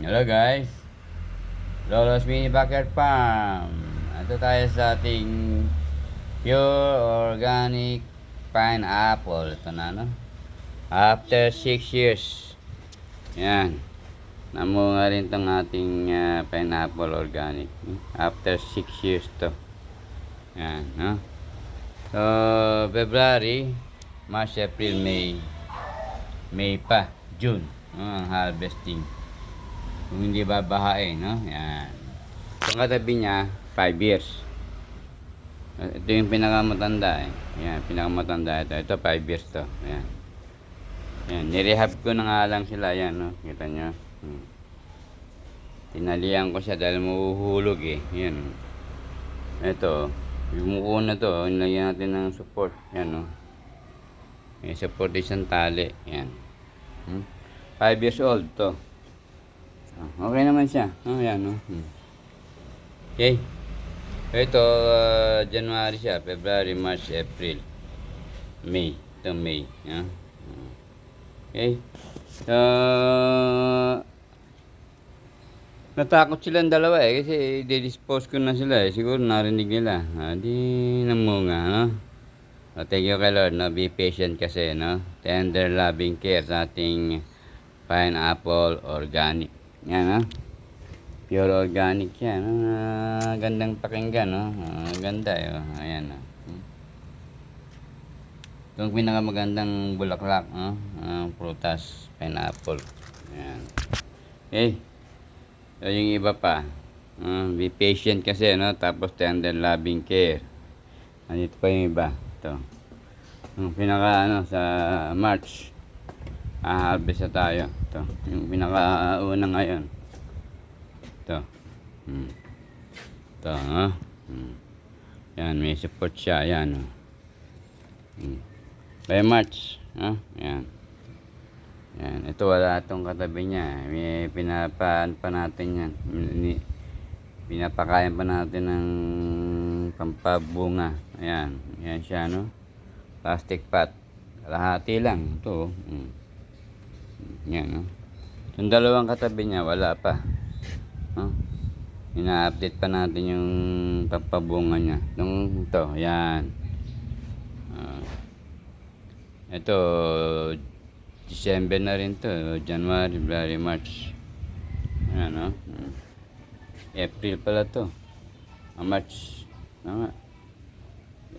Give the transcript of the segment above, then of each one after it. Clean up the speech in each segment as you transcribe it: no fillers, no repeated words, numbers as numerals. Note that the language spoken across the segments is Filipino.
Hello guys, Lolo's Mini Backyard Farm. Ito tayo sa ating pure organic pineapple. Ito na, no? After 6 years, yan, namunga rin itong ating pineapple organic. After 6 years to. Yan, no? So, February, March, April, May pa, June, ang harvesting. Kung hindi babahain, no? Yan. Itong katabi niya, 5 years. Ito yung pinakamatanda, eh. Yan, pinakamatanda ito. Ito, 5 years to. Yan. Yan, nirehab ko na nga lang sila. Yan, no? Kita nyo. Tinalian ko siya dahil mahuhulog, eh. Yan. Ito, yung muko na to, nilagyan natin ng support. Yan, no? May support isang tali. Yan. 5 years old to. Okay naman siya. Yan, no? Okay. Ito, January siya. February, March, April, May. Ito, May. Yan. Okay. So, natakot silang dalawa, eh. Kasi, i-dispose ko na sila, eh. Siguro narinig nila. Di namunga, no? Thank you kay Lord, no? Be patient kasi, no? Tender loving care sa ating pineapple organic. Yan, no? Pure organic yan. Gandang pakinggan, no? Ganda, eh. Ayan, no? Itong pinakamagandang bulaklak, no? Prutas, pineapple. Ayan. Okay. So, yung iba pa. Be patient kasi, no? Tapos tender loving care. Andito pa yung iba. Ito. Yung pinaka, sa March. Harvest na tayo. Ito. Yung pinaka-una ngayon. Ito. Ito, no? Yan, may support siya. Yan, no? By March. Yan. Yan. Ito, wala itong katabi niya. May pinapaan pa natin yan. Pinapakain pa natin ng pampabunga. Ayan. Yan siya, no? Plastic pot. Kalahati lang. Ito, yan, no? Yung dalawang katabi niya, wala pa. Ina-update pa natin yung pampabunga niya. Nung ito, yan. Ito, December na rin to. January, February, March. Ayan, no? April pala to. March. Tama.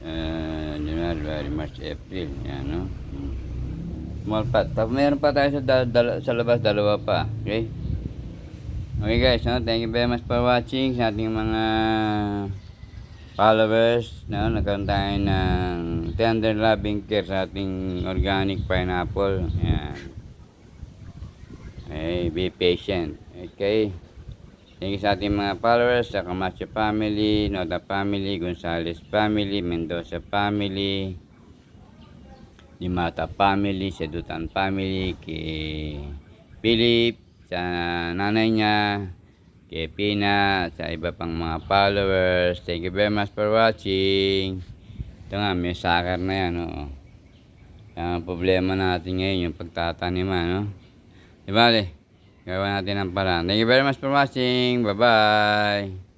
January, February, March, April. Yan, no? Small pot. Tapos meron pa tayo sa labas, dalawa pa. Okay? Okay guys, no? Thank you very much for watching sa ating mga followers. No? Nagkaroon tayo ng tender loving care sa ating organic pineapple. Yan. Okay, be patient. Okay? Thank you sa ating mga followers, sa Camacho family, Nota family, Gonzales family, Mendoza family, Dimata family, Sedutan family, kay Philip, sa nanay niya, kay Pina, sa iba pang mga followers. Thank you very much for watching. Ito nga, may sakar na yan, no? Ang problema natin ngayon, yung pagtataniman, no? Diba, gawa natin ang paraan. Thank you very much for watching. Bye-bye.